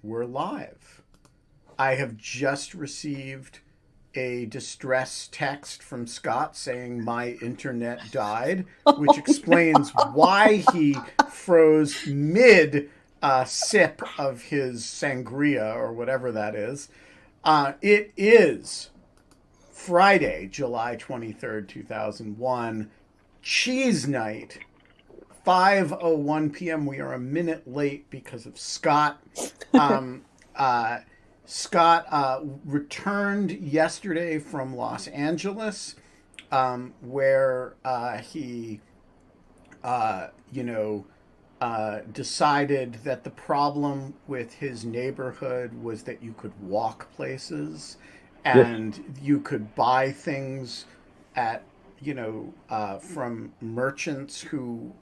we're live. I have just received a distress text from Scott saying my internet died, which explains why he froze mid sip of his sangria or whatever that is. It is Friday, July 23rd, 2001, cheese night. 5:01 p.m. We are a minute late because of Scott. Scott returned yesterday from Los Angeles, where he, decided that the problem with his neighborhood was that you could walk places and yes, you could buy things at from merchants who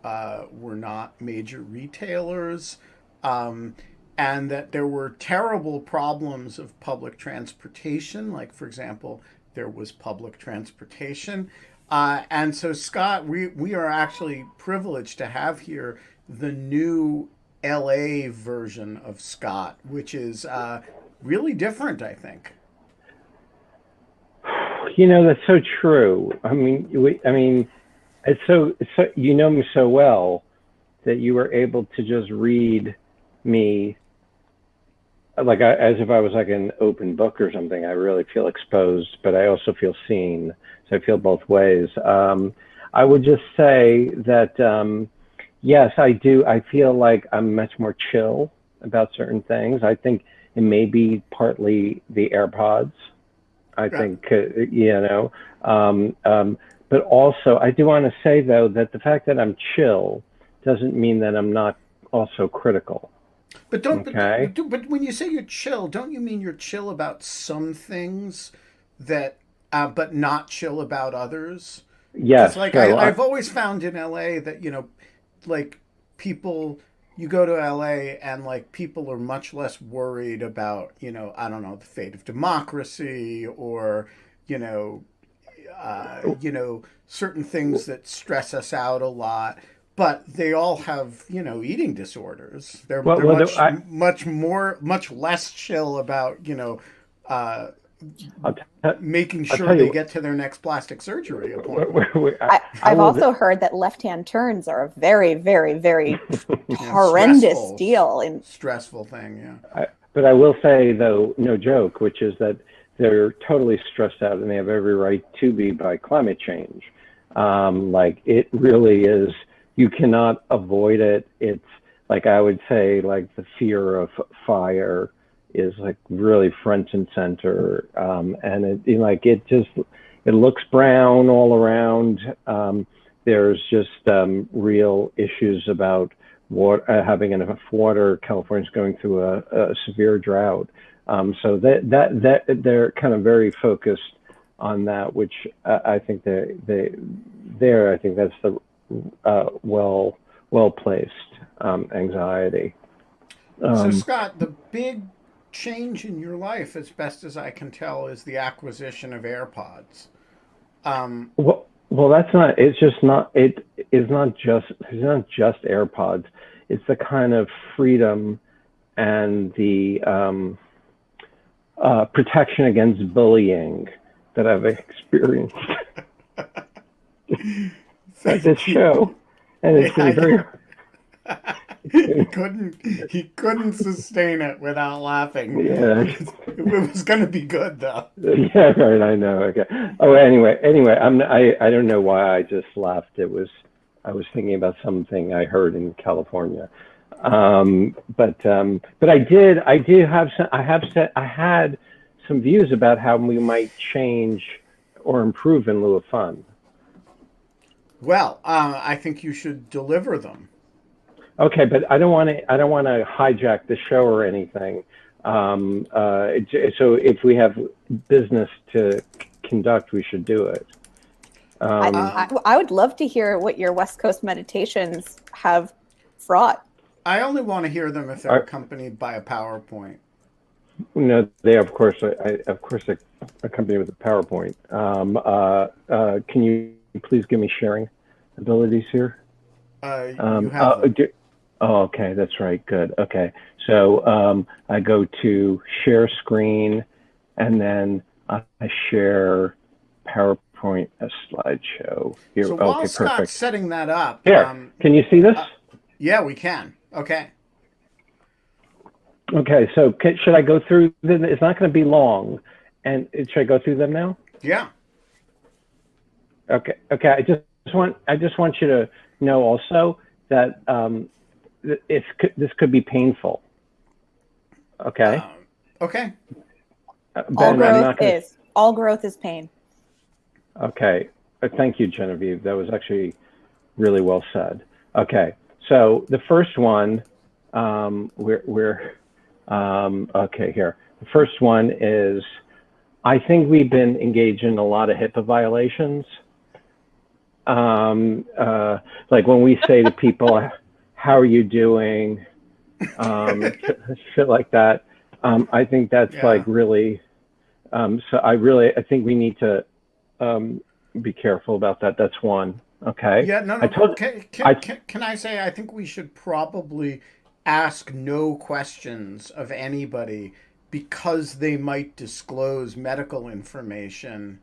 were not major retailers, and that there were terrible problems of public transportation. Like, for example, there was public transportation. And so, Scott, we are actually privileged to have here the new LA version of Scott, which is really different, I think. That's so true. It's so you know me so well that you were able to just read me as if I was like an open book or something. I really feel exposed, but I also feel seen. So I feel both ways. I would just say that, yes, I do. I feel like I'm much more chill about certain things. I think it may be partly the AirPods. I think, but also I do want to say, though, that the fact that I'm chill doesn't mean that I'm not also critical. But but when you say you're chill, don't you mean you're chill about some things that, but not chill about others? Yes. I've always found in LA that, people, you go to LA and people are much less worried about, I don't know, the fate of democracy or, certain things that stress us out a lot. But they all have, eating disorders. They're much less chill about, making sure they get to their next plastic surgery appointment. I've also heard that left-hand turns are a very, very, very horrendous deal. Stressful thing, yeah. But I will say, though, no joke, which is that they're totally stressed out and they have every right to be by climate change. It really is. You cannot avoid it. It's I would say, the fear of fire is really front and center, and it looks brown all around. There's just real issues about having enough water. California's going through a severe drought, so that they're kind of very focused on that, which I think I think that's the well placed anxiety. So Scott, the big change in your life, as best as I can tell, is the acquisition of AirPods. Well, that's not. It's just not. It is not just. It's not just AirPods. It's the kind of freedom and the protection against bullying that I've experienced at this show, and it's been very. He couldn't sustain it without laughing. Yeah, it was going to be good though. Yeah, right. I know. Okay. Oh, anyway, I don't know why I just laughed. I was thinking about something I heard in California. But I had some views about how we might change or improve in lieu of fun. Well, I think you should deliver them. Okay, but I don't want to hijack the show or anything. So if we have business to conduct, we should do it. I would love to hear what your West Coast meditations have fraught. I only want to hear them if they're accompanied by a PowerPoint. No, they of course accompany with a PowerPoint. Can you please give me sharing abilities here? You have Oh, okay, that's right. Good. Okay. So I go to share screen, and then I share PowerPoint a slideshow. Here. So while Okay, Scott's perfect. setting that up, Here, can you see this? yeah, we can. Okay. Okay, so should I go through them? It's not going to be long. And should I go through them now? Yeah. Okay. Okay. I just want you to know also that this could be painful. Okay. Okay. Ben, all growth is pain. Okay. Thank you, Genevieve. That was actually really well said. Okay. So the first one, okay, here. The first one is, I think we've been engaged in a lot of HIPAA violations. Like when we say to people, how are you doing? Shit like that. I think that's like really, so I think we need to be careful about that. That's one. Okay. Yeah, no. Can I say I think we should probably ask no questions of anybody because they might disclose medical information,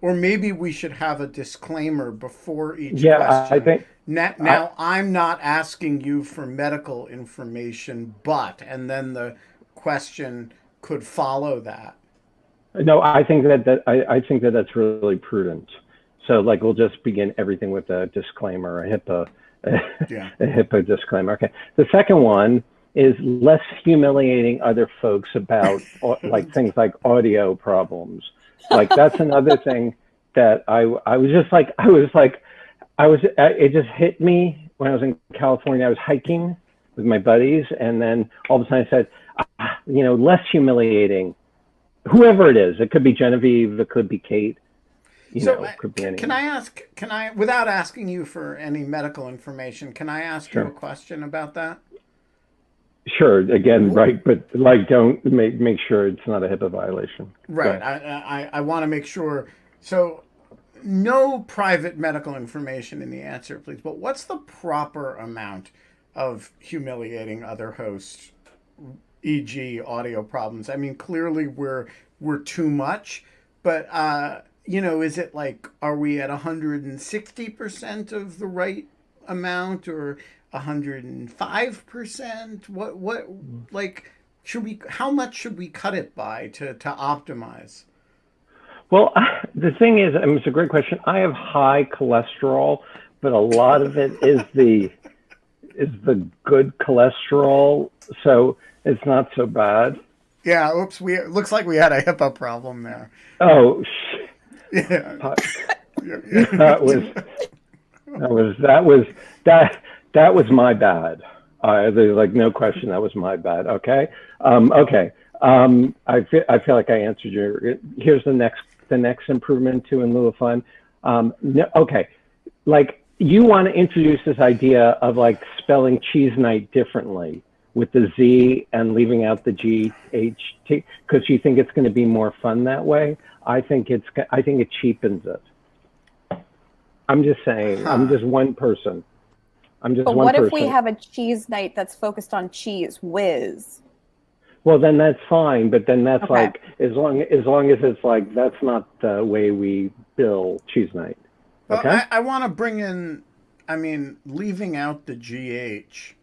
or maybe we should have a disclaimer before each question. I think now I'm not asking you for medical information, but, and then the question could follow that. No, I think I think that's really prudent. So like we'll just begin everything with a disclaimer, a HIPAA disclaimer. Okay. The second one is less humiliating other folks about like things like audio problems. Like that's another thing that it just hit me when I was in California. I was hiking with my buddies, and then all of a sudden I said, less humiliating. Whoever it is, it could be Genevieve, it could be Kate. Could be anyone. Can I, without asking you for any medical information, can I ask you a question about that? Sure. Again, right, but like, don't make sure it's not a HIPAA violation. Right. I want to make sure. So, no private medical information in the answer, please. But what's the proper amount of humiliating other hosts, e.g., audio problems? I mean, clearly we're too much, but is it like, are we at 160% of the right amount, or 105%? What like how much should we cut it by to optimize? Well, the thing is, it's a great question. I have high cholesterol, but a lot of it is the good cholesterol, so it's not so bad. Yeah. Oops. Looks like we had a HIPAA problem there. Oh, yeah. That was my bad. There's like no question that was my bad. Okay. Okay. I feel like I answered your. Here's the next improvement too, in lieu of fun. Okay. Like you want to introduce this idea of like spelling cheese night differently with the Z and leaving out the GHT because you think it's going to be more fun that way. I think it cheapens it. I'm just saying. I'm just one person. But what if we have a cheese night that's focused on cheese whiz? Well, then that's fine. But then that's like as long as it's like that's not the way we bill cheese night. Okay. Well, I want to bring in. I mean, leaving out the GH,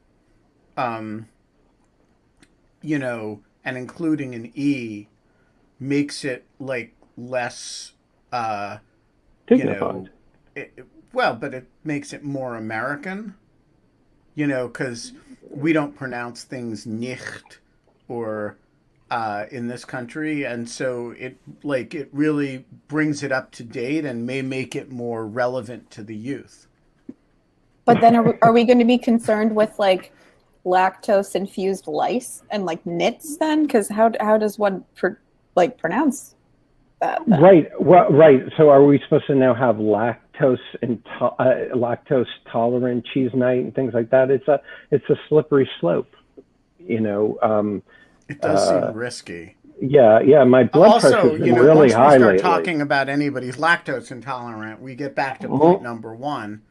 and including an E, makes it like less. Dignified. But it makes it more American, because we don't pronounce things nicht or in this country, and so it really brings it up to date and may make it more relevant to the youth. But then are we going to be concerned with like lactose infused lice and like nits then? Because how does one pronounce that then? Right. Well, right. So are we supposed to now have lactose tolerant cheese night and things like that? It's a slippery slope. It does seem risky. Yeah. My blood pressure's been really high lately. Once we start talking about anybody's lactose intolerant, we get back to point number one.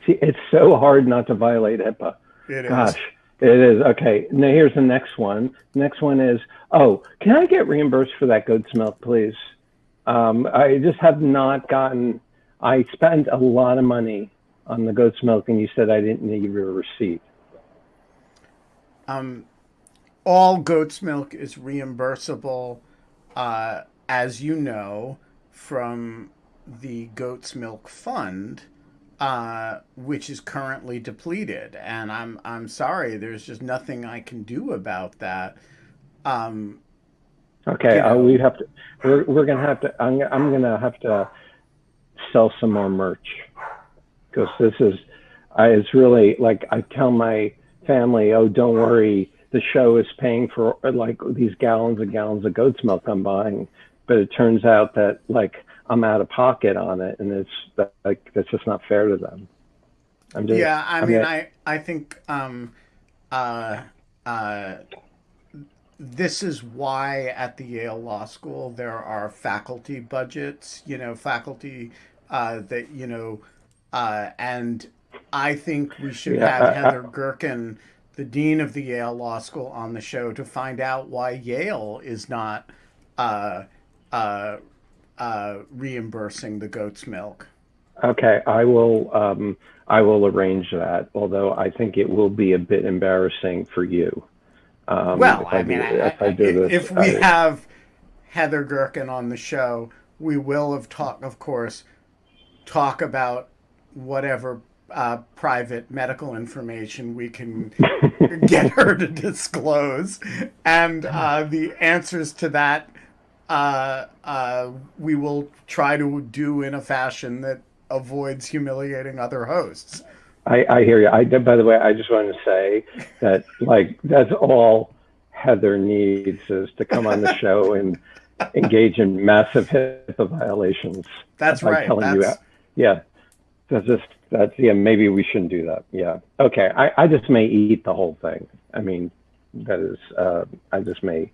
It's so hard not to violate HIPAA. It is. Gosh, it is. Okay, now here's the next one. Next one is, can I get reimbursed for that goat's milk, please? I just have not gotten, I spent a lot of money on the goat's milk, and you said I didn't need a receipt. All goat's milk is reimbursable, as you know, from the Goat's Milk Fund, which is currently depleted, and I'm sorry, there's just nothing I can do about that. Okay, You know, we have to. We're gonna have to. I'm gonna have to sell some more merch because this is. It's really like I tell my family, oh, don't worry, the show is paying for like these gallons and gallons of goat's milk I'm buying, but it turns out that like I'm out of pocket on it, and it's like that's just not fair to them. yeah, mean, I think uh, uh, this is why at the Yale Law School there are faculty budgets, faculty that, and I think we should have yeah, Heather Gerken, the dean of the Yale Law School, on the show to find out why Yale is not uh, uh, reimbursing the goat's milk. okay, I will. I will arrange that. Although I think it will be a bit embarrassing for you. Well, If I do this, if we have Heather Gerken on the show, we will of course, talk about whatever private medical information we can get her to disclose, and the answers to that we will try to do in a fashion that avoids humiliating other hosts. I hear you. By the way, I just want to say that, like, that's all Heather needs is to come on the show and engage in massive HIPAA violations. That's right. Telling you, yeah, maybe we shouldn't do that. Yeah. Okay. I just may eat the whole thing. I mean, that is, I just may,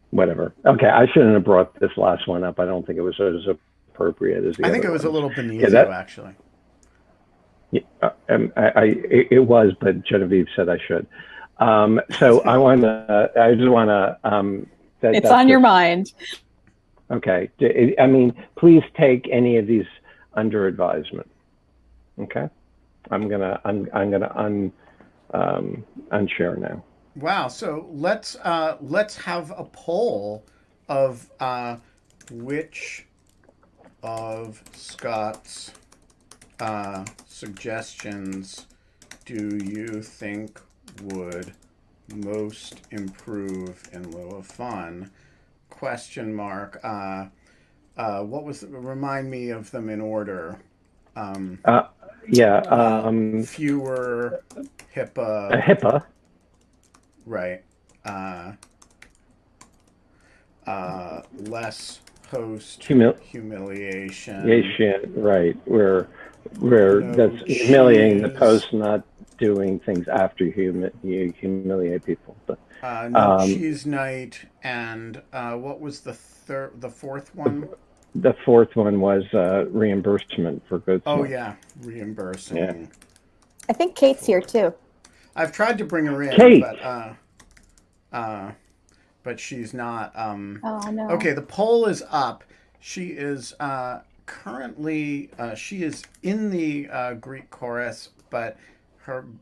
whatever. Okay. I shouldn't have brought this last one up. I don't think it was as appropriate as the other I think it was ones. a little beneath you, actually. Yeah, it was, but Genevieve said I should. So I just want to. It's on your mind. Okay. I mean, please take any of these under advisement. Okay. I'm gonna unshare now. Wow. So let's have a poll of which of Scott's suggestions do you think would most improve in lieu of fun? Question mark. What was remind me of them in order? Fewer HIPAA. HIPAA. Right. Less host humiliation. Right. Where that's humiliating the post, not doing things after you humiliate people. But no cheese night, and what was the fourth one? The fourth one was reimbursement for goods. Oh yeah, reimbursing. Yeah. I think Kate's here too. I've tried to bring her in, Kate. but she's not. Oh no. Okay, the poll is up. She is currently she is in the Greek chorus, but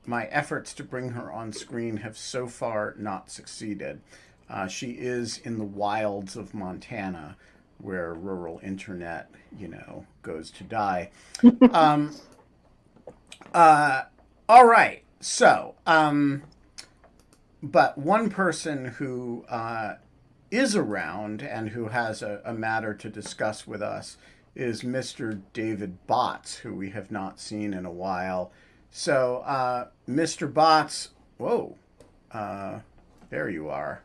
my efforts to bring her on screen have so far not succeeded. She is in the wilds of Montana, where rural internet, goes to die. All right. So, but one person who is around and who has a matter to discuss with us is Mr. David Botts, who we have not seen in a while. So, Mr. Botts, whoa, there you are.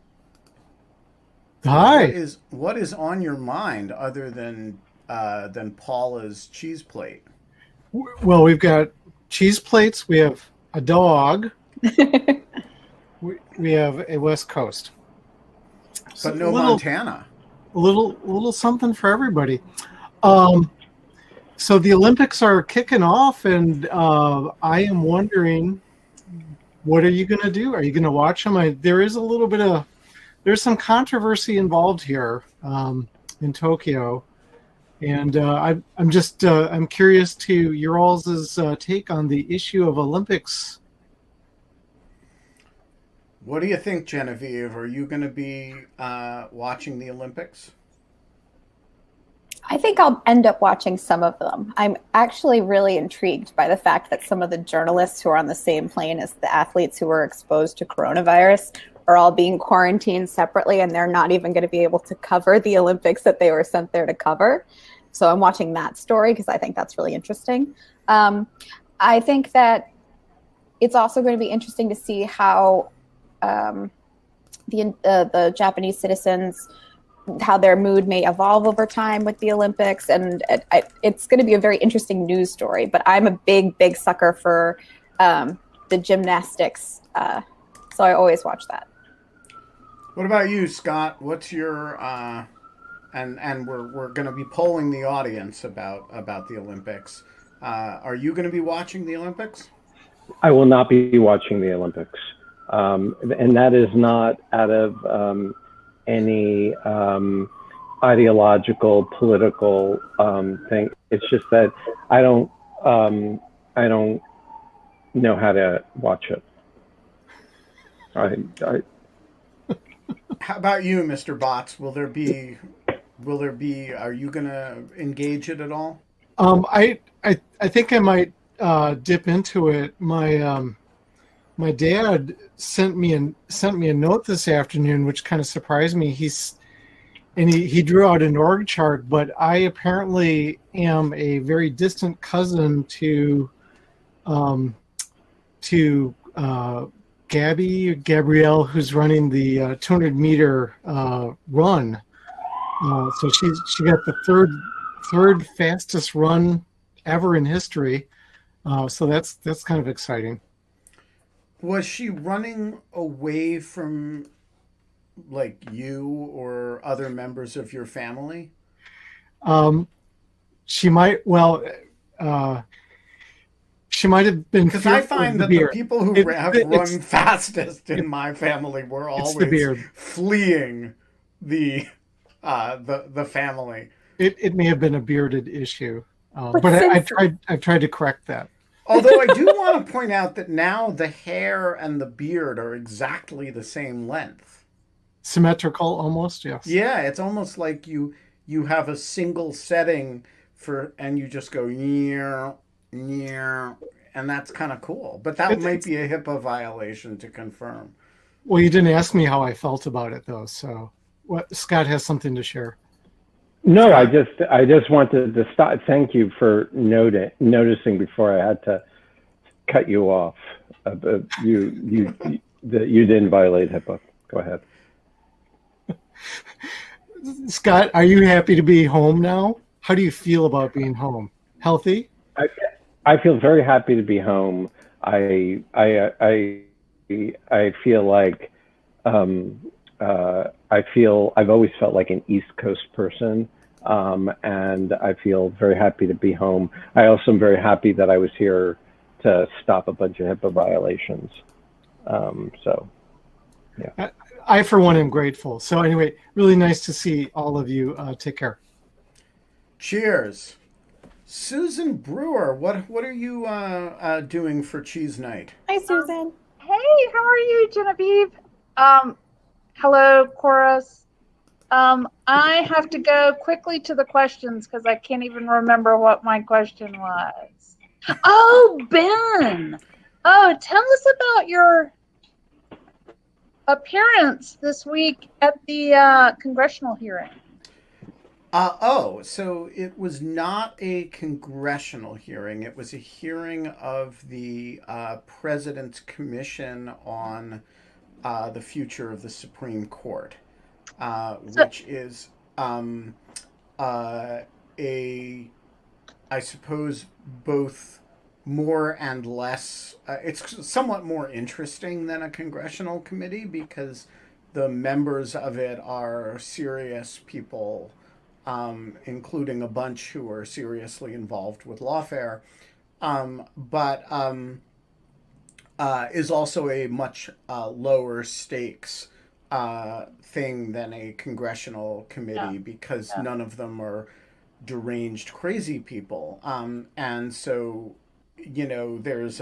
Hi. What is on your mind other than Paula's cheese plate? Well, we've got cheese plates. We have a dog. we have a West Coast. But no Montana. A little something for everybody. So the Olympics are kicking off, and I am wondering, what are you going to do? Are you going to watch them? There is a little bit of there's some controversy involved here in Tokyo, and I'm curious to your all's take on the issue of Olympics. What do you think, Genevieve? Are you going to be watching the Olympics? I think I'll end up watching some of them. I'm actually really intrigued by the fact that some of the journalists who are on the same plane as the athletes who were exposed to coronavirus are all being quarantined separately, and they're not even going to be able to cover the Olympics that they were sent there to cover. So I'm watching that story because I think that's really interesting. I think that it's also going to be interesting to see how the Japanese citizens, how their mood may evolve over time with the Olympics. And it's going to be a very interesting news story. But I'm a big sucker for the gymnastics. So I always watch that. What about you, Scott? What's your and we're going to be polling the audience about the Olympics. Are you going to be watching the Olympics? I will not be watching the Olympics, and that is not out of any ideological, political thing. It's just that I don't know how to watch it. How about you, Mr. Botts? Will there be? Are you going to engage it at all? I think I might dip into it. My dad sent me a note this afternoon, which kind of surprised me. He drew out an org chart, but I apparently am a very distant cousin to Gabrielle, who's running the 200-meter run. So she got the third fastest run ever in history. So that's kind of exciting. Was she running away from like you or other members of your family? She might she might have been, because I find that the people who have run fastest in my family were always fleeing the family. It may have been a bearded issue, but I've tried to correct that. Although I do want to point out that now the hair and the beard are exactly the same length. Symmetrical, almost, yes. Yeah, it's almost like you have a single setting and you just go yeah, and that's kind of cool. But that might be a HIPAA violation to confirm. Well, you didn't ask me how I felt about it, though. So, Scott has something to share. No, Scott. I just wanted to stop. Thank you for noticing before I had to cut you off. You didn't violate HIPAA. Go ahead. Scott, are you happy to be home now? How do you feel about being home? Healthy? I feel very happy to be home. I feel like I've always felt like an East Coast person, and I feel very happy to be home. I also am very happy that I was here to stop a bunch of HIPAA violations. So, yeah. I, for one, am grateful. So anyway, really nice to see all of you. Take care. Cheers. Susan Brewer, what are you doing for cheese night? Hi, Susan. Hey, how are you, Genevieve? Hello, chorus. I have to go quickly to the questions because I can't even remember what my question was. Oh, Ben. Oh, tell us about your appearance this week at the congressional hearing. So it was not a congressional hearing. It was a hearing of the President's Commission on the future of the Supreme Court, which is I suppose, both more and less. It's somewhat more interesting than a congressional committee because the members of it are serious people, including a bunch who are seriously involved with lawfare. is also a much lower stakes thing than a congressional committee, Yeah. because Yeah. none of them are deranged, crazy people. And so, there's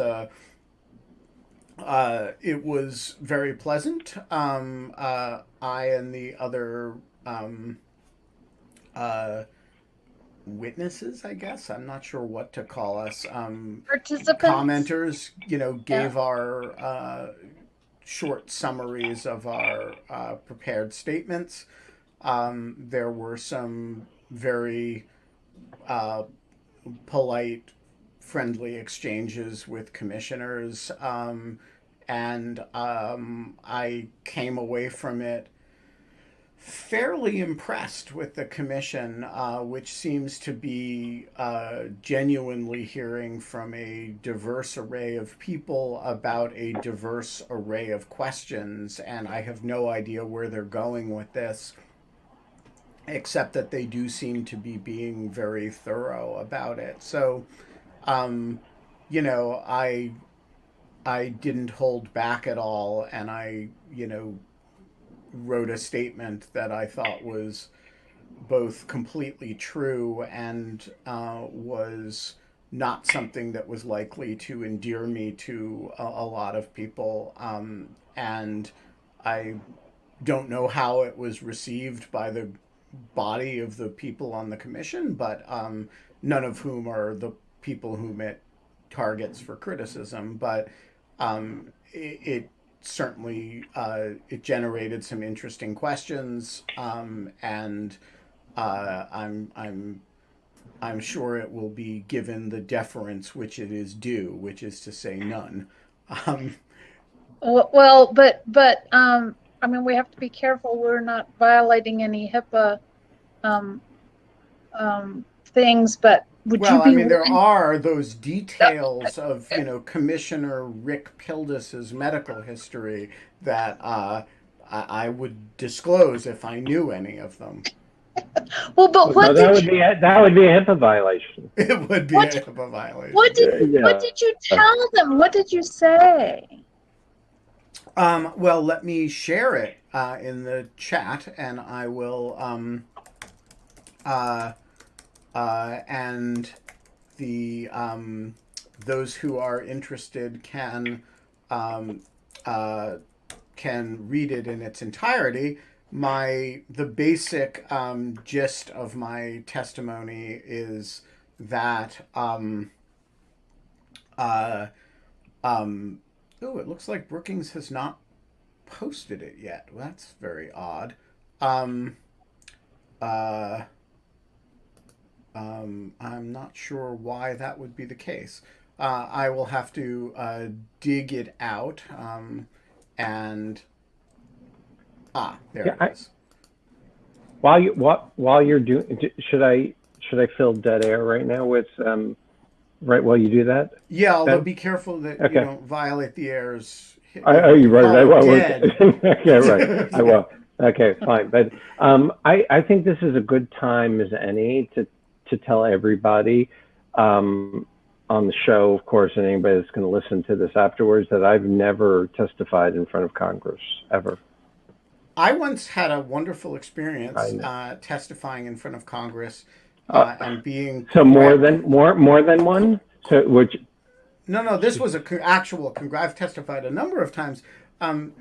it was very pleasant. I and the other um, uh, witnesses, I guess, I'm not sure what to call us, Participants. commenters, Yeah. gave our short summaries of our prepared statements. There were some very uh, polite, friendly exchanges with commissioners, and I came away from it fairly impressed with the commission, which seems to be genuinely hearing from a diverse array of people about a diverse array of questions. And I have no idea where they're going with this, except that they do seem to be being very thorough about it. So, um, I didn't hold back at all, and I wrote a statement that I thought was both completely true and was not something that was likely to endear me to a lot of people. And I don't know how it was received by the body of the people on the commission, but none of whom are the people whom it targets for criticism. But it certainly it generated some interesting questions, and I'm sure it will be given the deference which it is due, which is to say none. Um, Well, but I mean, we have to be careful. We're not violating any HIPAA um, things. But would you well, I be mean, there willing? are those details of Commissioner Rick Pildus's medical history that I would disclose if I knew any of them. Well, but No, what did you? that would be a HIPAA violation. It would be What a HIPAA what violation. did what Yeah. did you tell them? What did you say? Well, let me share it in the chat, and I will. Uh, and the those who are interested um, uh, can read it in its entirety. The basic gist of my testimony is that uh, oh, it looks like Brookings has not posted it yet. Well, that's very odd. Um, uh, I'm not sure why that would be the case. I will have to dig it out, and there Yeah. it is. While you're doing, should I fill dead air right now with right while you do that? Yeah, although Ben? be careful that you Okay. don't violate the airs. You're right. I won't. Dead. Okay, right. I will. Okay, fine. But I think this is a good time as any to tell everybody on the show, of course, and anybody that's going to listen to this afterwards, that I've never testified in front of Congress ever. I once had a wonderful experience I testifying in front of Congress know. and being So more than one. So which No, this was actual. I've testified a number of times,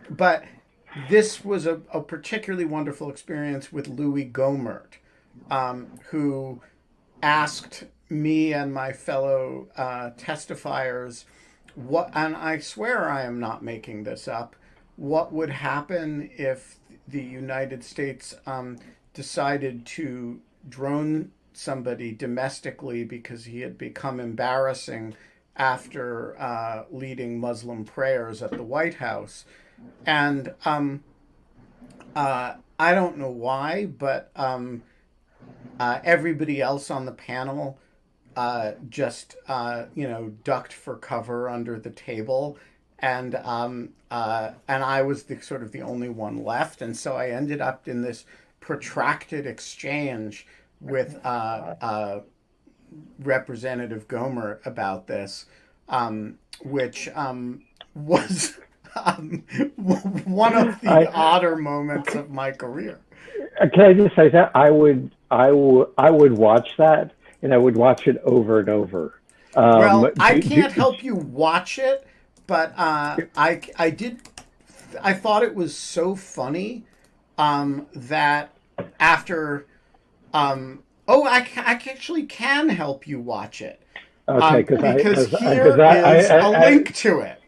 but this was a particularly wonderful experience with Louis Gohmert, who asked me and my fellow testifiers what, and I swear I am not making this up, what would happen if the United States decided to drone somebody domestically because he had become embarrassing after leading Muslim prayers at the White House. And I don't know why, but everybody else on the panel just ducked for cover under the table, and I was the sort of the only one left, and so I ended up in this protracted exchange with Representative Gohmert about this, which was um, one of the odder moments of my career. Can I just say that I would watch that, and I would watch it over and over. Well, I can't help you watch it, but I did. I thought it was so funny that after. I actually can help you watch it. Okay, because here is a link to it.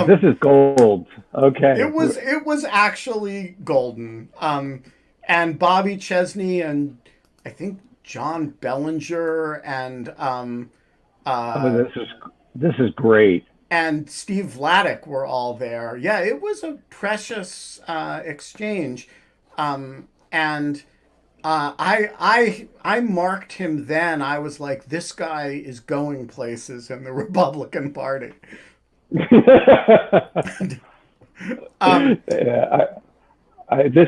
This is gold. Okay. It was actually golden. And Bobby Chesney and I think John Bellinger and this is great. And Steve Vladek were all there. Yeah, it was a precious exchange. And I marked him then. I was like, this guy is going places in the Republican Party. This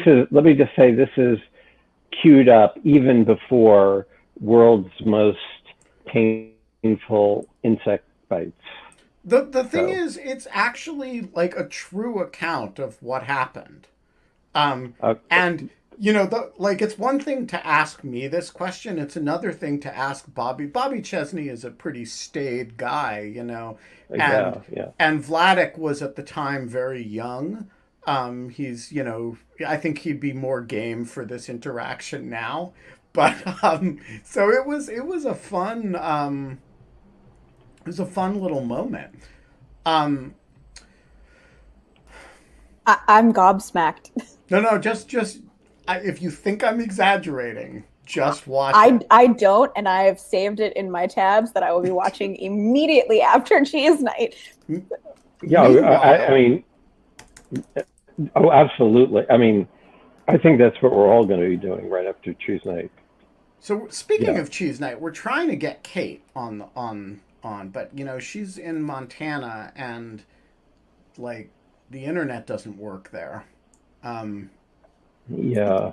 is. Let me just say, this is queued up even before world's most painful insect bites. The thing is, it's actually like a true account of what happened. And you know, it's one thing to ask me this question. It's another thing to ask Bobby. Bobby Chesney is a pretty staid guy, you know, and Vladek was at the time very young. He's, you know, I think he'd be more game for this interaction now, but so it was a fun little moment. I'm gobsmacked. No, just if you think I'm exaggerating, just watch it. I don't, and I have saved it in my tabs that I will be watching immediately after Cheese Night. Yeah, I mean, oh, absolutely. I mean, I think that's what we're all going to be doing right after Cheese Night. So speaking of Cheese Night, we're trying to get Kate on, but you know she's in Montana and like the internet doesn't work there. Yeah.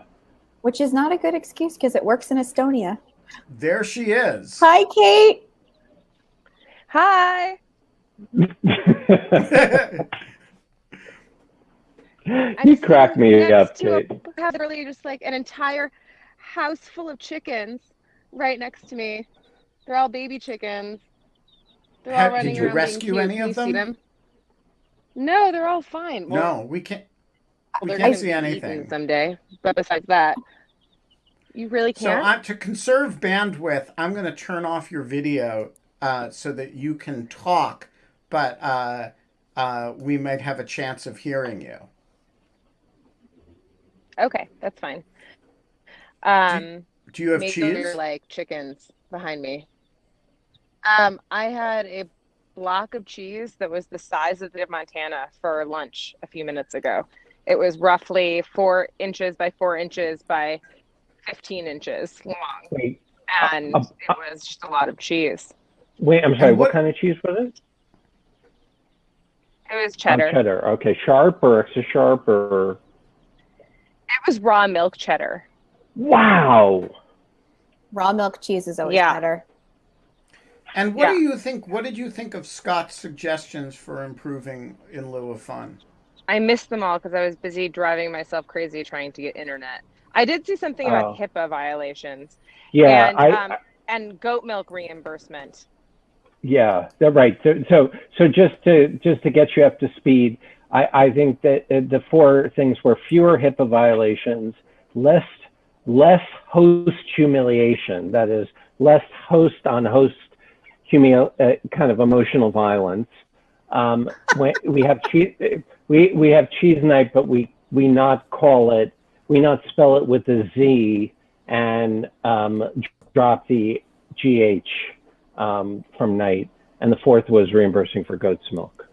Which is not a good excuse because it works in Estonia. There she is. Hi, Kate. Hi. You crack me up, Kate. I have literally just like an entire house full of chickens right next to me. They're all baby chickens. They're all running Did you around rescue being cute. any of Can you them? see them? No, they're all fine. No, we can't. We They're can't gonna see be anything eaten someday. But besides that, you really can't. So to conserve bandwidth, I'm going to turn off your video so that you can talk, but we might have a chance of hearing you. Okay, that's fine. Do you have maybe cheese? they're like chickens behind me. I had a block of cheese that was the size of the Montana for lunch a few minutes ago. It was roughly 4 inches by 4 inches by 15 inches long. Wait, and it was just a lot of cheese. Wait, I'm sorry. What kind of cheese was it? It was cheddar. Cheddar. Okay, sharp or extra sharp or? It was raw milk cheddar. Wow. Raw milk cheese is always better. And what do you think? What did you think of Scott's suggestions for improving in lieu of fun? I missed them all because I was busy driving myself crazy trying to get internet. I did see something about HIPAA violations. Yeah, and goat milk reimbursement. Yeah, they're right. So just to get you up to speed, I think that the 4 things were fewer HIPAA violations, less host humiliation. That is, less host on host kind of emotional violence. We have cheese night, but we not spell it with a Z and drop the GH from night. And the 4th was reimbursing for goat's milk.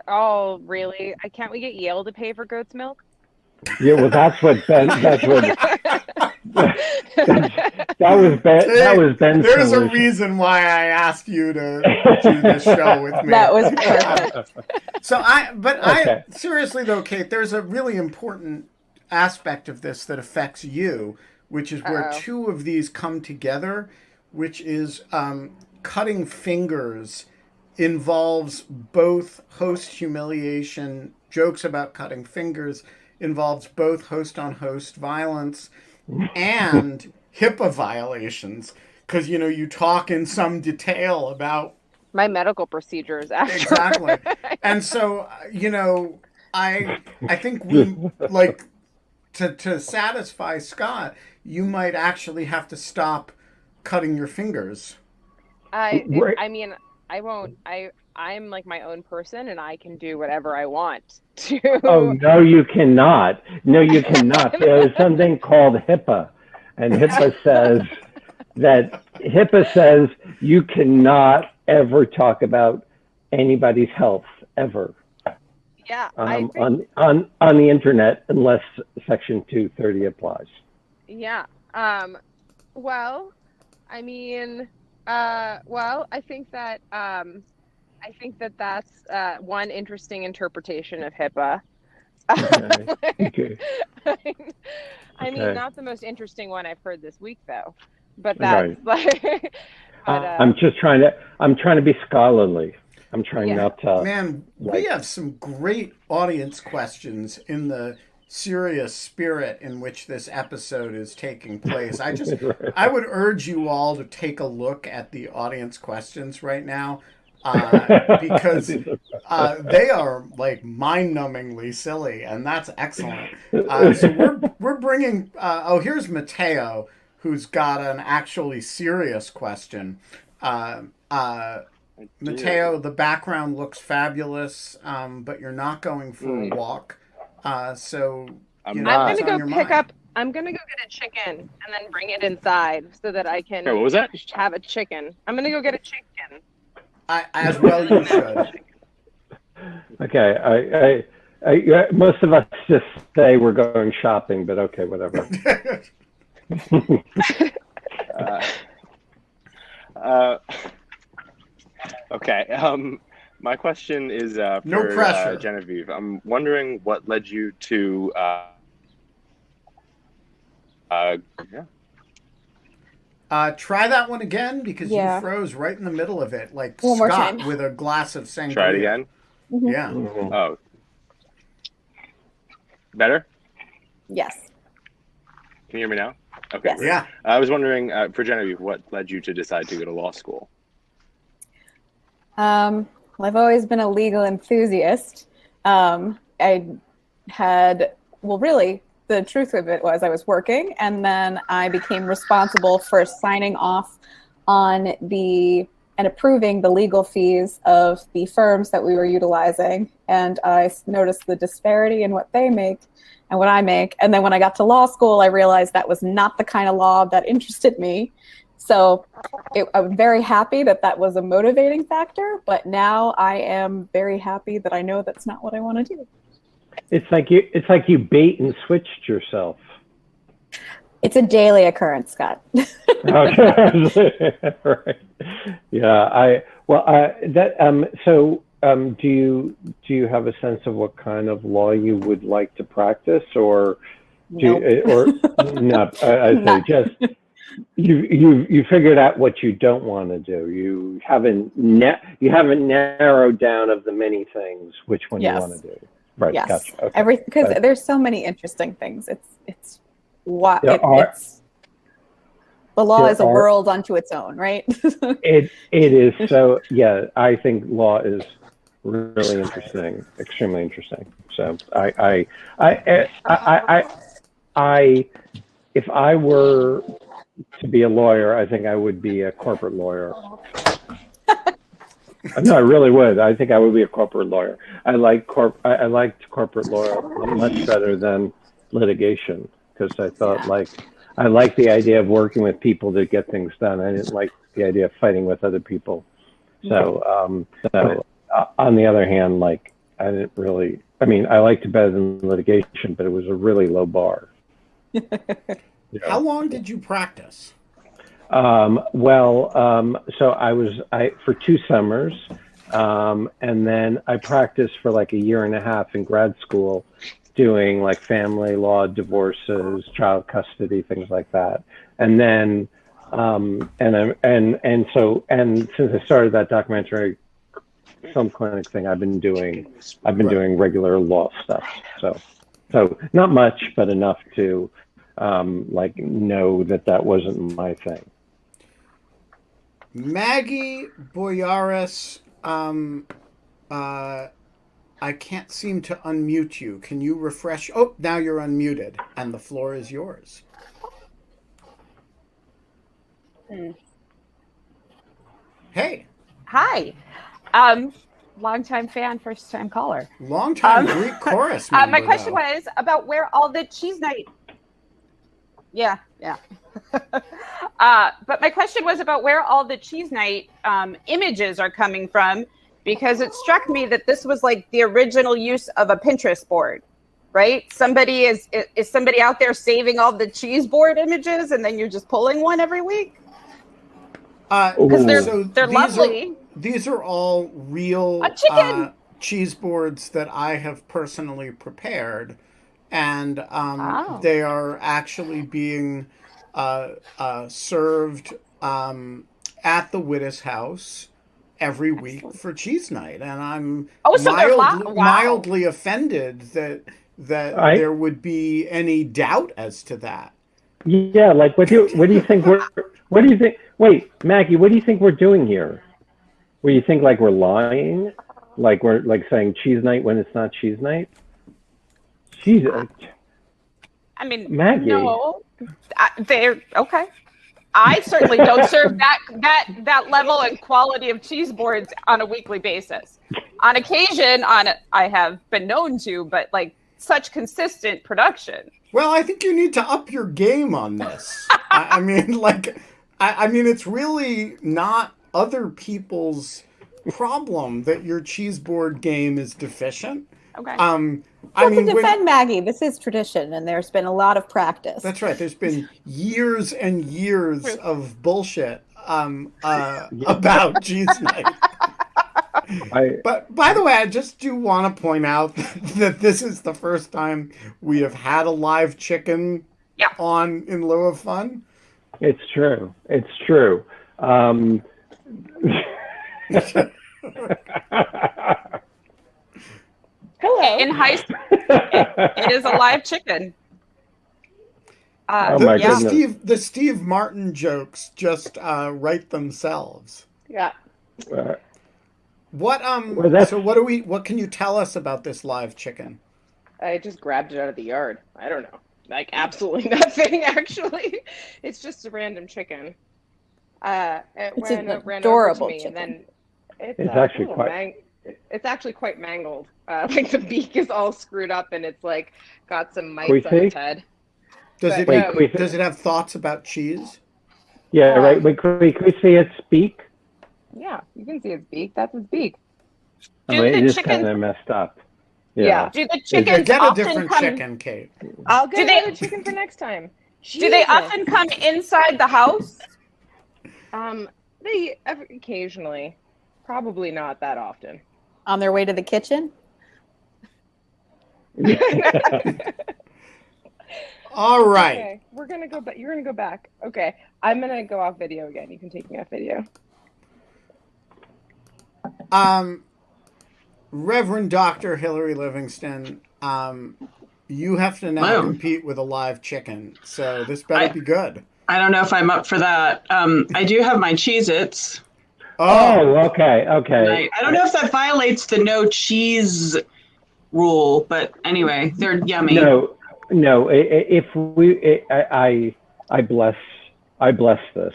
Oh, really? Can't we get Yale to pay for goat's milk? Yeah, well, that was Ben. There's a reason why I asked you to do this show with me. That was perfect. I seriously though, Kate, there's a really important aspect of this that affects you, which is where 2 of these come together, which is cutting fingers involves both host humiliation, jokes about cutting fingers, involves both host on host violence and HIPAA violations. Because, you talk in some detail about My medical procedures after. exactly. And so, I think we like to satisfy Scott, you might actually have to stop cutting your fingers. Right. I mean, I won't. I'm like my own person, and I can do whatever I want to. Oh, no, you cannot. No, you cannot. There's something called HIPAA, and HIPAA says you cannot ever talk about anybody's health ever. Yeah, on the internet unless Section 230 applies. Yeah. Well, I mean, I think that that's one interesting interpretation of HIPAA. Okay. I mean, not the most interesting one I've heard this week, though. But that's right. like. I'm trying to be scholarly. I'm trying not to. Man, we have some great audience questions in the serious spirit in which this episode is taking place. I would urge you all to take a look at the audience questions right now, because they are like mind-numbingly silly, and that's excellent. So we're bringing. Here's Mateo, who's got an actually serious question. Mateo, the background looks fabulous, but you're not going for a walk. So I'm gonna go pick up. I'm gonna go get a chicken and then bring it inside so that I can. What was that? Have a chicken. I'm gonna go get a chicken. As well, you should. Okay, most of us just say we're going shopping, but okay, whatever. Okay. My question is for no pressure. Genevieve. I'm wondering what led you to. Try that one again, because you froze right in the middle of it, like one more Scott time. with a glass of sangria. Try it again. Mm-hmm. Yeah. Mm-hmm. Oh. Better? Yes. Can you hear me now? Okay. Yes. Yeah. I was wondering, for Genevieve, what led you to decide to go to law school? Well, I've always been a legal enthusiast. Really, the truth of it was I was working, and then I became responsible for signing off on and approving the legal fees of the firms that we were utilizing. And I noticed the disparity in what they make and what I make. And then when I got to law school, I realized that was not the kind of law that interested me. So I'm very happy that was a motivating factor, but now I am very happy that I know that's not what I want to do. It's like you bait and switched yourself. It's a daily occurrence, Scott. Okay. Right. Yeah. Do you have a sense of what kind of law you would like to practice, or Nope. not? I say just you figured out what you don't want to do. You haven't narrowed down of the many things which one you want to do. Right. Yes. Gotcha. Okay. Because there's so many interesting things. It's the law is a world unto its own, right? It is. So yeah, I think law is really interesting, extremely interesting. So if I were to be a lawyer, I think I would be a corporate lawyer. No, I really would. I think I would be a corporate lawyer. I liked corporate law much better than litigation, because I thought I liked the idea of working with people to get things done. I didn't like the idea of fighting with other people. So, on the other hand, I didn't really. I mean, I liked it better than litigation, but it was a really low bar. How long did you practice? So I for 2 summers, and then I practiced for like a year and a half in grad school, doing like family law, divorces, child custody, things like that. And then, and since I started that documentary some clinic thing. I've been doing regular law stuff. So not much, but enough to like know that wasn't my thing. Maggie Boyaris, I can't seem to unmute you. Can you refresh? Oh, now you're unmuted, and the floor is yours. Hey. Hi. Longtime fan, first time caller. Longtime Greek chorus member, my question though. was about where all the cheese night. Yeah. But my question was about where all the cheese night images are coming from, because it struck me that this was like the original use of a Pinterest board, right? Somebody is somebody out there saving all the cheese board images, and then you're just pulling one every week? Because they're lovely. These are all real cheese boards that I have personally prepared, and they are actually being served at the Wittes house every week for cheese night, and I'm mildly offended that there would be any doubt as to that. Yeah, like what do you think what do you think? Wait, Maggie, what do you think we're doing here? Where you think like we're lying, like we're like saying cheese night when it's not cheese night? Jesus. I mean, Maggie. No, they're okay. I certainly don't serve that level and quality of cheese boards on a weekly basis. On occasion, I have been known to, but like such consistent production. Well, I think you need to up your game on this. I mean, it's really not other people's problem that your cheese board game is deficient. Okay. To defend Maggie, this is tradition, and there's been a lot of practice. That's right. There's been years and years of bullshit about cheese night. But by the way, I just do want to point out that this is the first time we have had a live chicken on in lieu of fun. It's true. It's true. Hello. In high school, it is a live chicken. Oh my goodness. The Steve Martin jokes just write themselves. Yeah. What what can you tell us about this live chicken? I just grabbed it out of the yard. I don't know. Like absolutely nothing actually. It's just a random chicken. It's an adorable chicken. And then it's actually quite mangled. Like the beak is all screwed up and it's like got some mites on its head. Does it have thoughts about cheese? Yeah, right. Wait, can we see its beak? Yeah, you can see its beak. That's its beak. It is kind of messed up. Yeah. Do the chickens get a often different come... chicken, Kate? I'll get another chicken for next time. Do they often come inside the house? They occasionally, probably not that often. On their way to the kitchen? All right. Okay, we're gonna go back. You're gonna go back. Okay, I'm gonna go off video again. You can take me off video. Reverend Dr. Hillary Livingston, you have to now compete with a live chicken, so this better be good. I don't know if I'm up for that. I do have my Cheez-Its. Oh, okay. I don't know if that violates the no cheese rule, but anyway, they're yummy. No. If I bless this.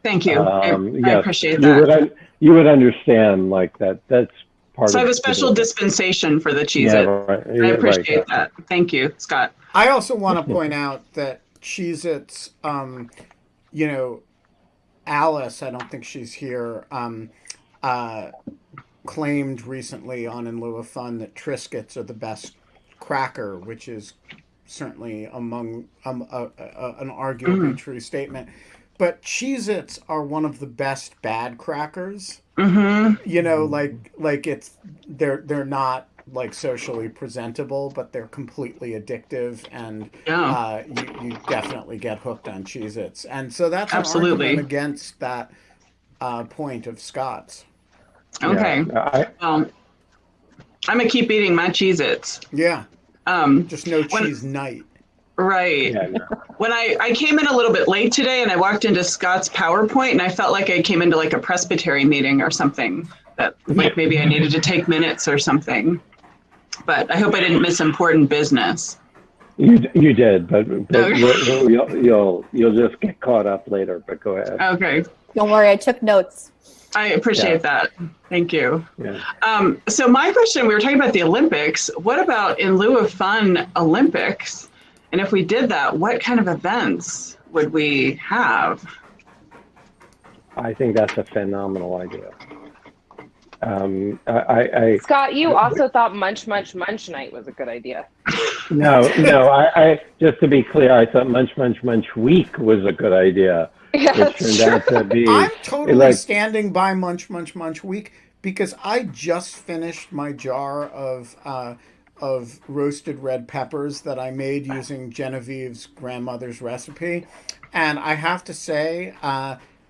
Thank you. I appreciate that. You would understand like that. That's part. So I have a special dispensation for the Cheez-It. Right. I appreciate that. Thank you, Scott. I also want to point out that Cheez-Its, Alice, I don't think she's here, claimed recently on In Lieu of Fun that Triscuits are the best cracker, which is certainly among an arguably true statement. But Cheez-Its are one of the best bad crackers. Mm-hmm. Like they're not like socially presentable, but they're completely addictive, and you definitely get hooked on Cheez-Its. And so that's an argument against that point of Scott's. Okay. Yeah, I'm gonna keep eating my Cheez-Its. Yeah, Um, just no when, cheese night. right. yeah, no. When I came in a little bit late today and I walked into Scott's PowerPoint and I felt like I came into like a presbytery meeting or something, that like maybe I needed to take minutes or something. But I hope I didn't miss important business. You did, but Okay. you'll just get caught up later. But go ahead. Okay. Don't worry, I took notes. I appreciate that. Thank you. Yeah. So my question, we were talking about the Olympics. What about in lieu of fun Olympics? And if we did that, what kind of events would we have? I think that's a phenomenal idea. Scott, you also thought Munch Munch Munch Night was a good idea. No. I just to be clear, I thought Munch Munch Munch Week was a good idea. Yeah, It that's turned true. out to be I'm totally like, standing by Munch Munch Munch Week because I just finished my jar of roasted red peppers that I made using Genevieve's grandmother's recipe, and I have to say,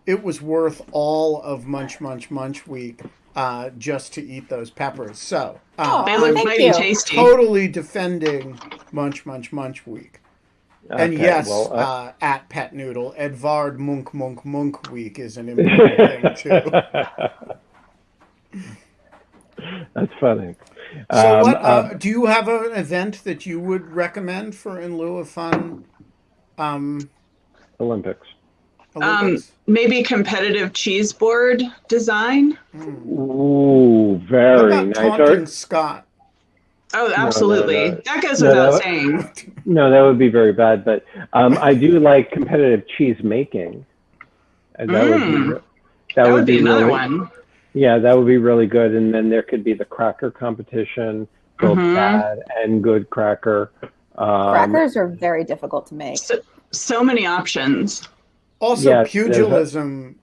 it was worth all of Munch Munch Munch Week just to eat those peppers. So They look thank mighty you. tasty. totally defending Munch Munch Munch Week. And okay, yes, well, at Pet Noodle, Edvard Munch Week is an important thing too. that's funny. So, what do you have an event that you would recommend for in lieu of fun? Olympics. Olympics? Maybe competitive cheese board design. Ooh, What very about nice. taunting Scott? Oh, absolutely. no. That goes No, without that- saying. No, that would be very bad. But I do like competitive cheese making. And that That would be another really, one. Yeah, that would be really good. And then there could be the cracker competition, both bad and good cracker. Crackers are very difficult to make. So many options. Also, Yes, pugilism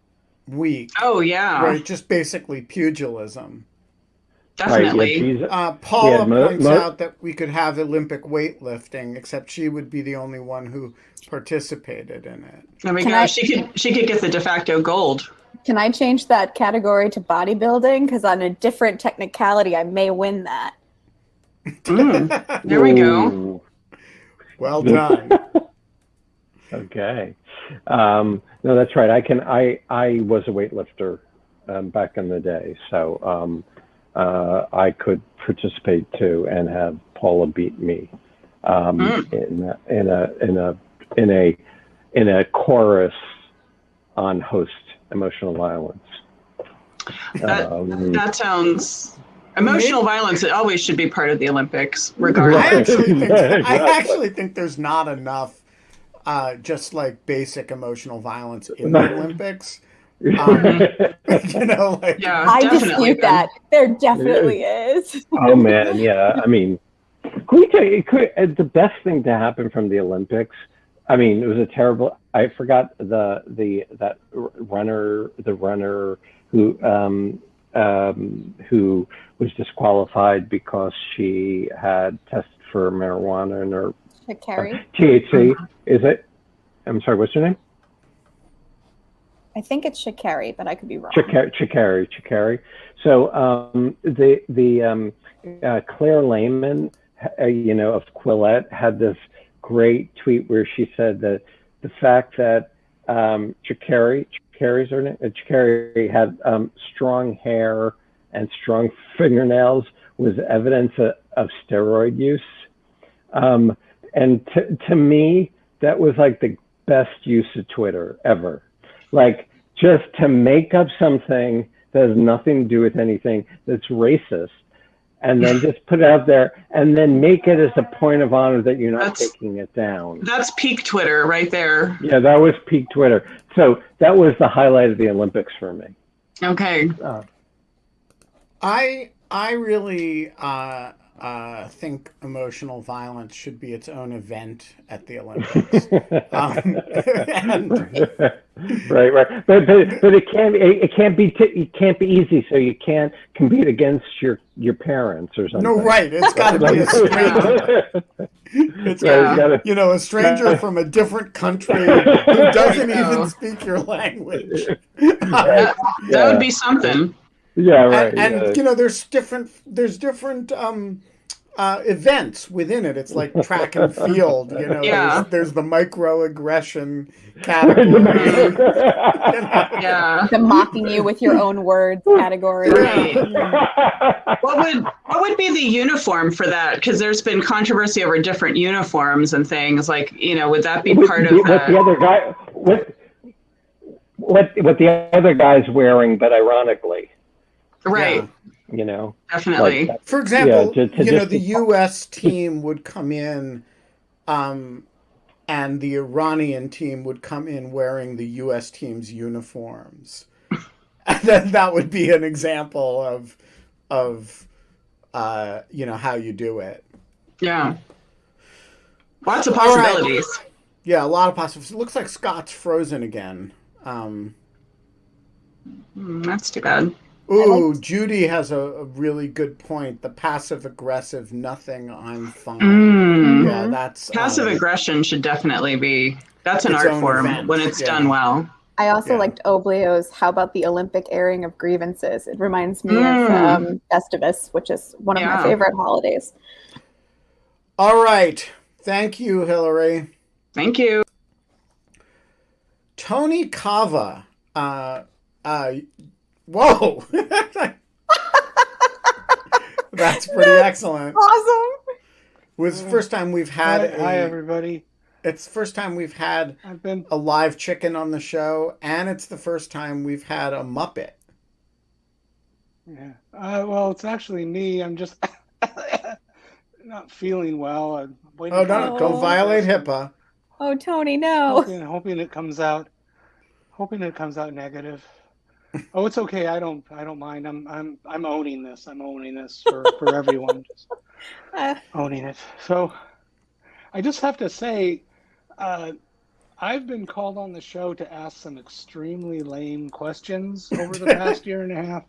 week. Oh, yeah. Right, just basically pugilism. Definitely. Right, yeah, cheese, Paula Yeah, points out that we could have Olympic weightlifting, except she would be the only one who participated in it. There we Can go. I- She could get the de facto gold. Can I change that category to bodybuilding? Because on a different technicality, I may win that. There we go. Ooh, Well done. okay. No, that's right. I was a weightlifter back in the day, so I could participate too and have Paula beat me in a chorus on host emotional violence. That sounds emotional violence. It always should be part of the Olympics, I regardless. actually think there's not enough just like basic emotional violence in the Olympics. You know, like Yeah, I definitely. dispute that. There definitely is. Oh man, yeah. I mean, the best thing to happen from the Olympics. I mean, it was a terrible. I forgot that runner who was disqualified because she had tested for marijuana in her THC. Is it? I'm sorry. What's her name? I think it's Sha'Carri, but I could be wrong. Sha'Carri. So Claire Lehman, of Quillette, had this great tweet where she said that the fact that Sha'Carri had strong hair and strong fingernails was evidence of steroid use. And to me, that was like the best use of Twitter ever. Like, just to make up something that has nothing to do with anything that's racist, and then just put it out there, and then make it as a point of honor that you're not taking it down. That's peak Twitter right there. Yeah, that was peak Twitter. So that was the highlight of the Olympics for me. Okay. I really think emotional violence should be its own event at the Olympics. Right. But it can't be easy. So you can't compete against your parents or something. No, right. It's got to be a stranger. It's a stranger from a different country who doesn't even speak your language. That would be something. Yeah, right. And you know, there's different events within it. It's like track and field. You know, Yeah. there's the microaggression The category. You know? Yeah. The mocking you with your own words category. Right. What would be the uniform for that? Because there's been controversy over different uniforms and things. Like, you know, would that be part of what the other guy what the other guy's wearing, but ironically, Right. you know, Definitely. like, For example, to you know, just- the U.S. team would come in, and the Iranian team would come in wearing the U.S. team's uniforms. And then that would be an example of you know, how you do it. Yeah. Lots of All right. possibilities. Yeah, a lot of possibilities. It looks like Scott's frozen again. That's too bad. Ooh, Judy has a really good point. The passive aggressive, nothing, I'm fine. Yeah, that's Passive aggression should definitely be, that's an its art own form event. when it's Yeah. done well. I also Yeah. liked Oblio's "How about the Olympic airing of grievances?" It reminds me of Festivus, which is one of my favorite holidays. All right. Thank you, Hillary. Thank you. Tony Cava. Whoa. That's pretty excellent. Awesome. It was the first time we've had Hi, everybody. It's the first time we've had I've been a live chicken on the show, and it's the first time we've had a Muppet. Yeah. Well, it's actually me. I'm just not feeling well. I'm waiting Oh, for no, the don't violate test. HIPAA. Oh, Tony, no. Hoping it comes out. Hoping it comes out negative. Oh, it's okay. I don't mind. I'm owning this. I'm owning this for everyone. Just owning it. So I just have to say, I've been called on the show to ask some extremely lame questions over the past year and a half.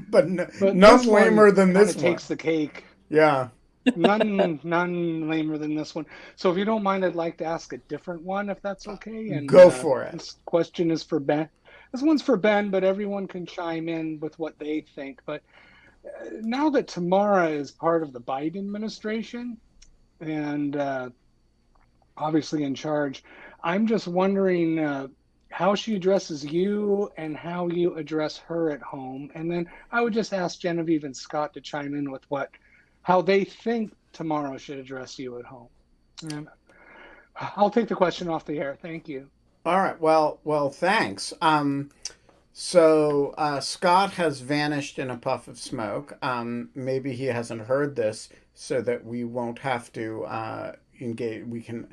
But none this lamer one than this kinda one. takes the cake. Yeah. None lamer than this one. So if you don't mind, I'd like to ask a different one, if that's okay. And Go for it. This question is for Ben. This one's for Ben, but everyone can chime in with what they think. But now that Tamara is part of the Biden administration and obviously in charge, I'm just wondering how she addresses you and how you address her at home. And then I would just ask Genevieve and Scott to chime in with how they think Tamara should address you at home. And I'll take the question off the air. Thank you. All right. Well, thanks. So Scott has vanished in a puff of smoke. Maybe he hasn't heard this, so that we won't have to engage. We can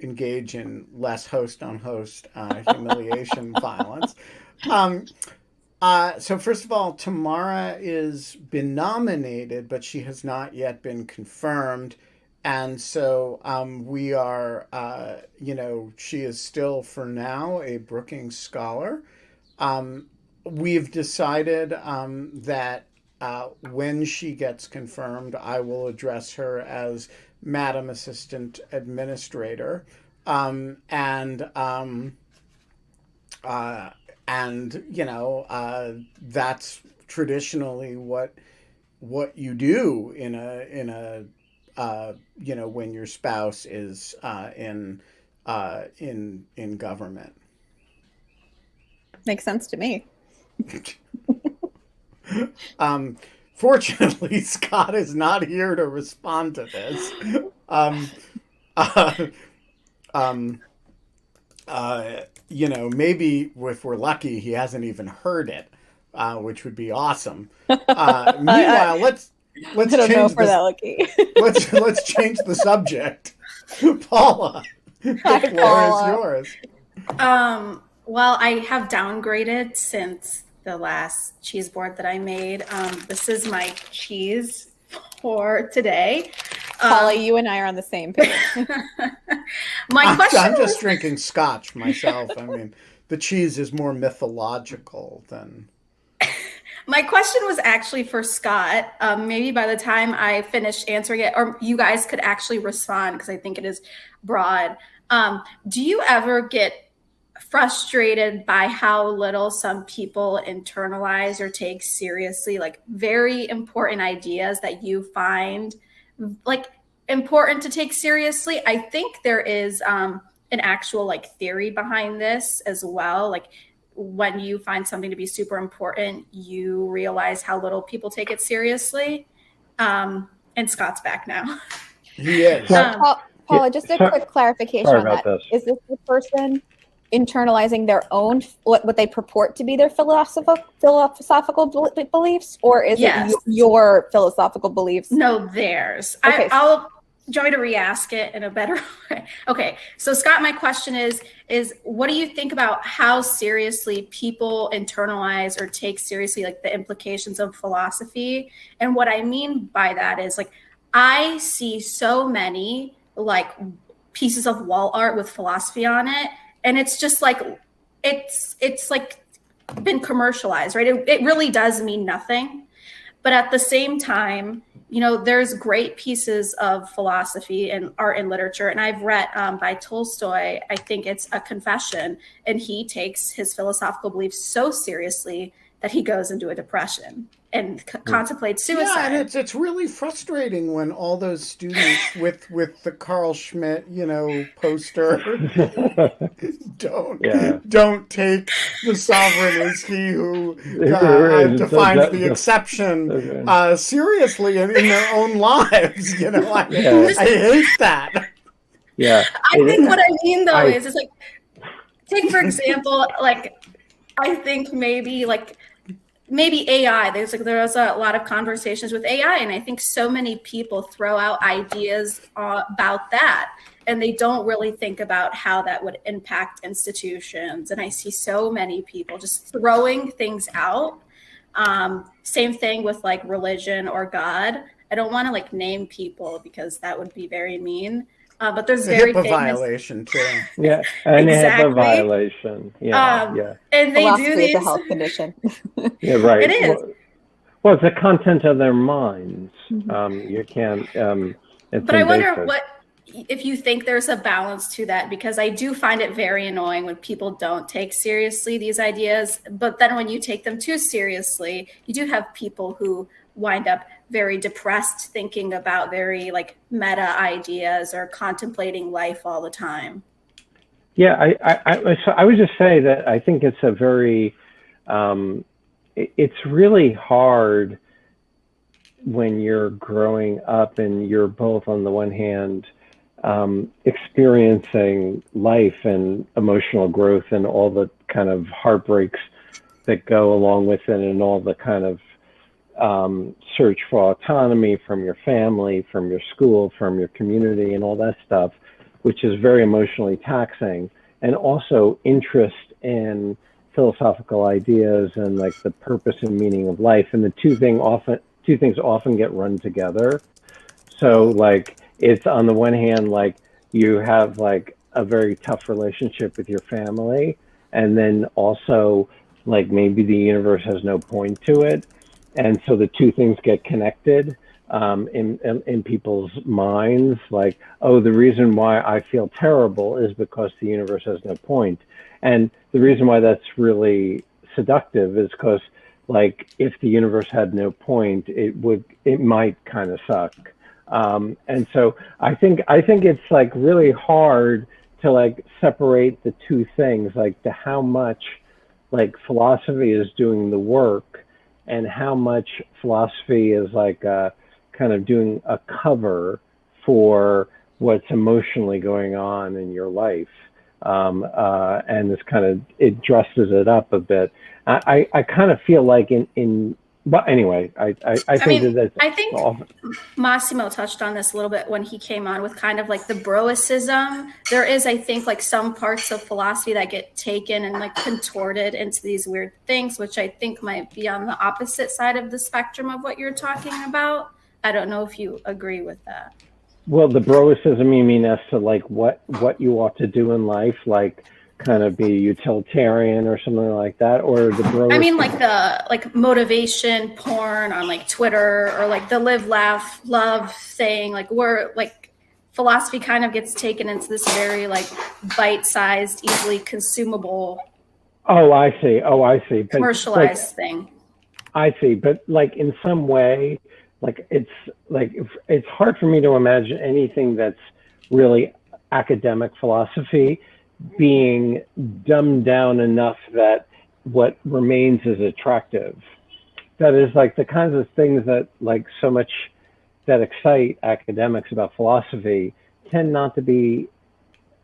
engage in less host-on-host humiliation violence. So first of all, Tamara is been nominated, but she has not yet been confirmed. And so we are, she is still for now a Brookings Scholar. We've decided that when she gets confirmed, I will address her as Madam Assistant Administrator. That's traditionally what you do in a when your spouse is in government. Makes sense to me. Fortunately, Scott is not here to respond to this. Maybe if we're lucky, he hasn't even heard it, which would be awesome. Meanwhile, let's I don't know if we're that lucky. let's change the subject. Paula, the floor is yours. Well, I have downgraded since the last cheese board that I made. This is my cheese for today. Paula, you and I are on the same page. I'm just drinking scotch myself. I mean, the cheese is more mythological than... My question was actually for Scott. Maybe by the time I finish answering it, or you guys could actually respond, because I think it is broad. Do you ever get frustrated by how little some people internalize or take seriously like very important ideas that you find like important to take seriously. I think there is an actual like theory behind this as well. Like when you find something to be super important, you realize how little people take it seriously. And Scott's back now. He is. Paula, just a quick clarification Sorry on about that. this. Is this the person internalizing their own, what they purport to be their philosophical beliefs, or is Yes. it your philosophical beliefs? No, theirs. Okay. I'll join to re-ask it in a better way. Okay, so Scott, my question is what do you think about how seriously people internalize or take seriously like the implications of philosophy? And what I mean by that is like I see so many like pieces of wall art with philosophy on it, and it's just like it's like been commercialized, right? It really does mean nothing. But at the same time, you know, there's great pieces of philosophy and art and literature. And I've read by Tolstoy, I think it's A Confession, and he takes his philosophical beliefs so seriously that he goes into a depression and contemplates suicide. Yeah, and it's really frustrating when all those students with the Carl Schmitt, you know, poster don't take the sovereign is he who defines the exception seriously in their own lives. You know, I hate that. Yeah, I think what I mean though is it's like, take for example, like I think maybe AI. There's a lot of conversations with AI, and I think so many people throw out ideas about that, and they don't really think about how that would impact institutions. And I see so many people just throwing things out. Same thing with like religion or God. I don't want to like name people because that would be very mean. But there's very HIPAA famous violation too. Yeah, and Exactly. HIPAA violation. Yeah. And they Philosophy do is these. a health condition. Yeah, right. It is. Well, it's the content of their minds. You can't. It's But I wonder invasive. if you think there's a balance to that, because I do find it very annoying when people don't take seriously these ideas. But then when you take them too seriously, you do have people who wind up very depressed, thinking about very like meta ideas or contemplating life all the time. Yeah, so I would just say that I think it's a very, it's really hard when you're growing up and you're both on the one hand experiencing life and emotional growth and all the kind of heartbreaks that go along with it and all the kind of search for autonomy from your family, from your school, from your community and all that stuff, which is very emotionally taxing, and also interest in philosophical ideas and like the purpose and meaning of life. And the two things often get run together. So like it's on the one hand, like you have like a very tough relationship with your family, and then also like maybe the universe has no point to it. And so the two things get connected in people's minds, like, oh, the reason why I feel terrible is because the universe has no point. And the reason why that's really seductive is because, like, if the universe had no point, it might kind of suck. And so I think it's like really hard to like separate the two things, like to how much like philosophy is doing the work and how much philosophy is like kind of doing a cover for what's emotionally going on in your life. And this kind of, it dresses it up a bit. I kind of feel like but anyway, I think Massimo touched on this a little bit when he came on with kind of like the broicism. There is, I think, like some parts of philosophy that get taken and like contorted into these weird things, which I think might be on the opposite side of the spectrum of what you're talking about. I don't know if you agree with that. Well, the broicism, you mean as to like what you ought to do in life, like kind of be utilitarian or something like that, or the bro? I mean, like the like motivation porn on like Twitter, or like the live, laugh, love thing. Like we're like philosophy kind of gets taken into this very like bite-sized, easily consumable, Oh, I see. Oh, I see. But commercialized thing. I see. But like in some way, it's hard for me to imagine anything that's really academic philosophy being dumbed down enough that what remains is attractive. That is like the kinds of things that like so much that excite academics about philosophy tend not to be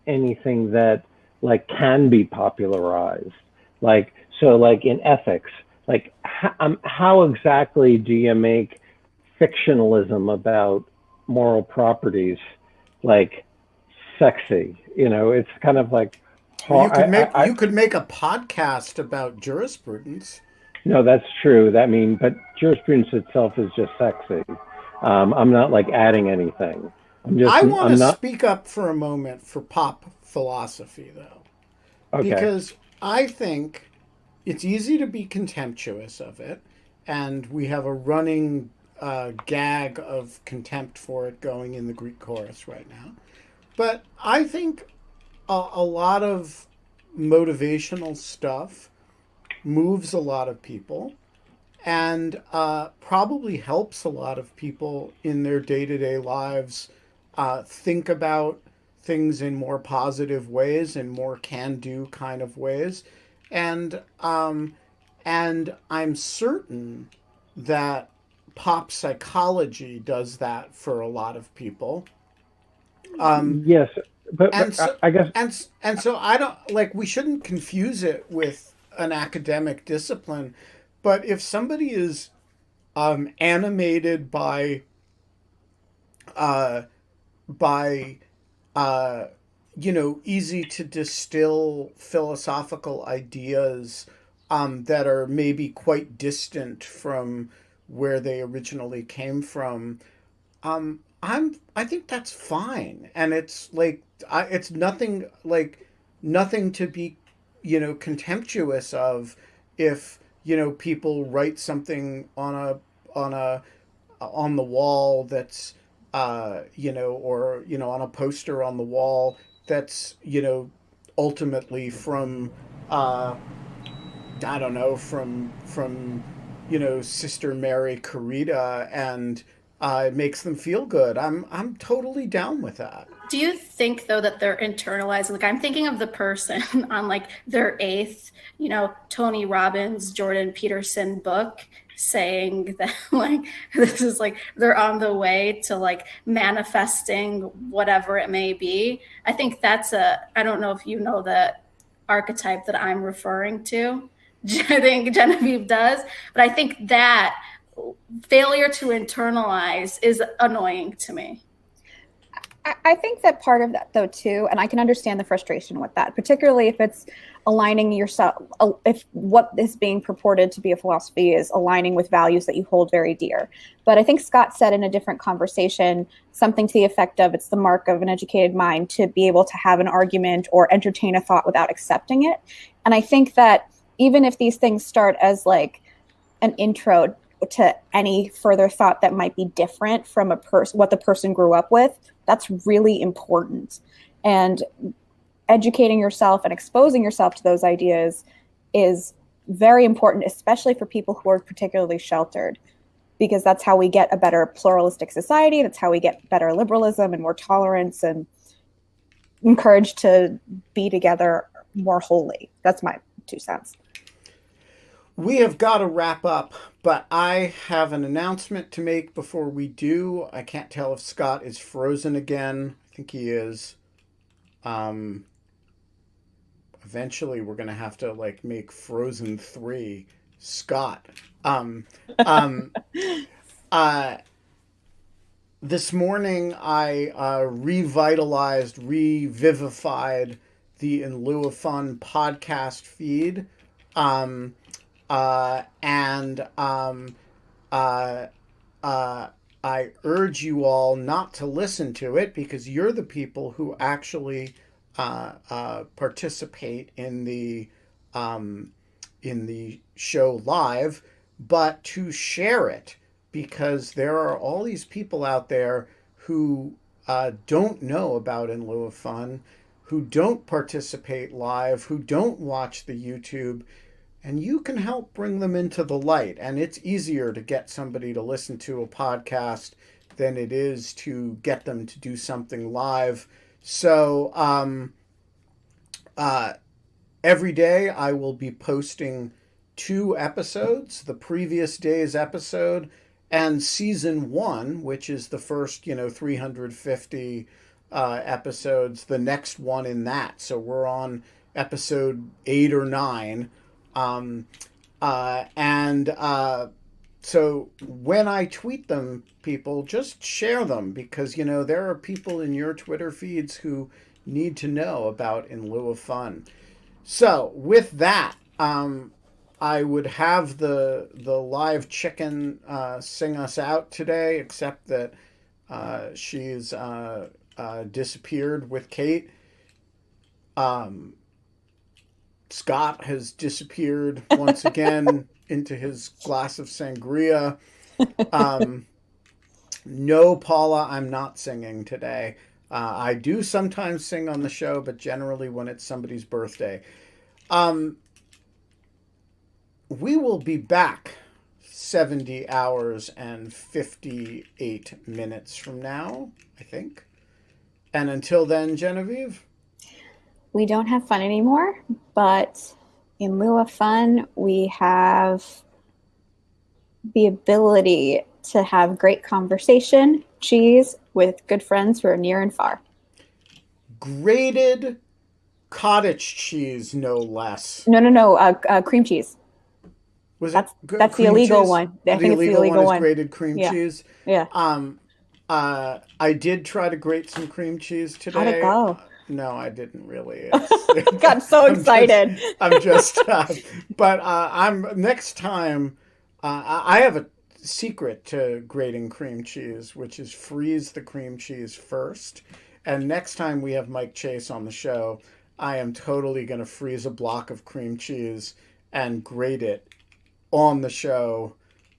anything that like can be popularized. Like, so like in ethics, like how exactly do you make fictionalism about moral properties like sexy? You know, it's kind of like, Well, you could make a podcast about jurisprudence. no, that's true. But jurisprudence itself is just sexy. I'm not like adding anything. I want I'm to not. speak up for a moment for pop philosophy, though, Okay. because I think it's easy to be contemptuous of it, and we have a running gag of contempt for it going in the Greek chorus right now. But I think a lot of motivational stuff moves a lot of people and probably helps a lot of people in their day-to-day lives think about things in more positive ways and more can-do kind of ways. And I'm certain that pop psychology does that for a lot of people. Yes, but I guess. And so I don't like, we shouldn't confuse it with an academic discipline, but if somebody is animated uh, by easy to distill philosophical ideas that are maybe quite distant from where they originally came from, I think that's fine, and it's like it's nothing to be contemptuous of if people write something on the wall that's or on a poster on the wall that's ultimately from I don't know, from Sister Mary Carita, and it makes them feel good. I'm totally down with that. Do you think though that they're internalizing? Like I'm thinking of the person on like their eighth, Tony Robbins, Jordan Peterson book saying that like this is like they're on the way to like manifesting whatever it may be. I think I don't know if you know the archetype that I'm referring to. I think Genevieve does, but I think that failure to internalize is annoying to me. I think that part of that, though, too, and I can understand the frustration with that, particularly if it's aligning yourself, if what is being purported to be a philosophy is aligning with values that you hold very dear. But I think Scott said in a different conversation something to the effect of it's the mark of an educated mind to be able to have an argument or entertain a thought without accepting it. And I think that even if these things start as like an intro to any further thought that might be different from what the person grew up with, that's really important. And educating yourself and exposing yourself to those ideas is very important, especially for people who are particularly sheltered, because that's how we get a better pluralistic society. That's how we get better liberalism and more tolerance and encouraged to be together more wholly. That's my 2 cents. We have got to wrap up, but I have an announcement to make before we do. I can't tell if Scott is frozen again. I think he is. Eventually, we're going to have to like make Frozen 3 Scott. This morning, I revivified the In Lieu of Fun podcast feed. I urge you all not to listen to it because you're the people who actually participate in the show live, but to share it because there are all these people out there who don't know about In Lieu of Fun, who don't participate live, who don't watch the YouTube, and you can help bring them into the light. And it's easier to get somebody to listen to a podcast than it is to get them to do something live. So every day I will be posting 2 episodes, the previous day's episode and season 1, which is the first, 350 episodes, the next one in that. So we're on episode 8 or 9. So when I tweet them, people, just share them, because, there are people in your Twitter feeds who need to know about In Lieu of Fun. So with that, I would have the live chicken sing us out today, except that she's disappeared with Kate. Scott has disappeared once again into his glass of sangria. No, Paula, I'm not singing today. I do sometimes sing on the show, but generally when it's somebody's birthday. We will be back 70 hours and 58 minutes from now, I think. And until then, Genevieve? We don't have fun anymore, but in lieu of fun, we have the ability to have great conversation, cheese, with good friends who are near and far. Grated cottage cheese, no less. No, cream cheese. That's the illegal cheese? one. I think it's the illegal one. Is grated cream cheese. Yeah. I did try to grate some cream cheese today. How'd it go? No, I didn't really. Got so excited. But I'm next time. I have a secret to grating cream cheese, which is freeze the cream cheese first. And next time we have Mike Chase on the show, I am totally going to freeze a block of cream cheese and grate it on the show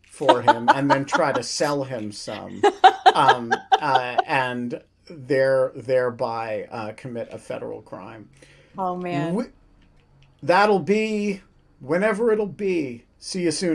for him, and then try to sell him some, and thereby commit a federal crime. Oh man, that'll be whenever it'll be. See you soon.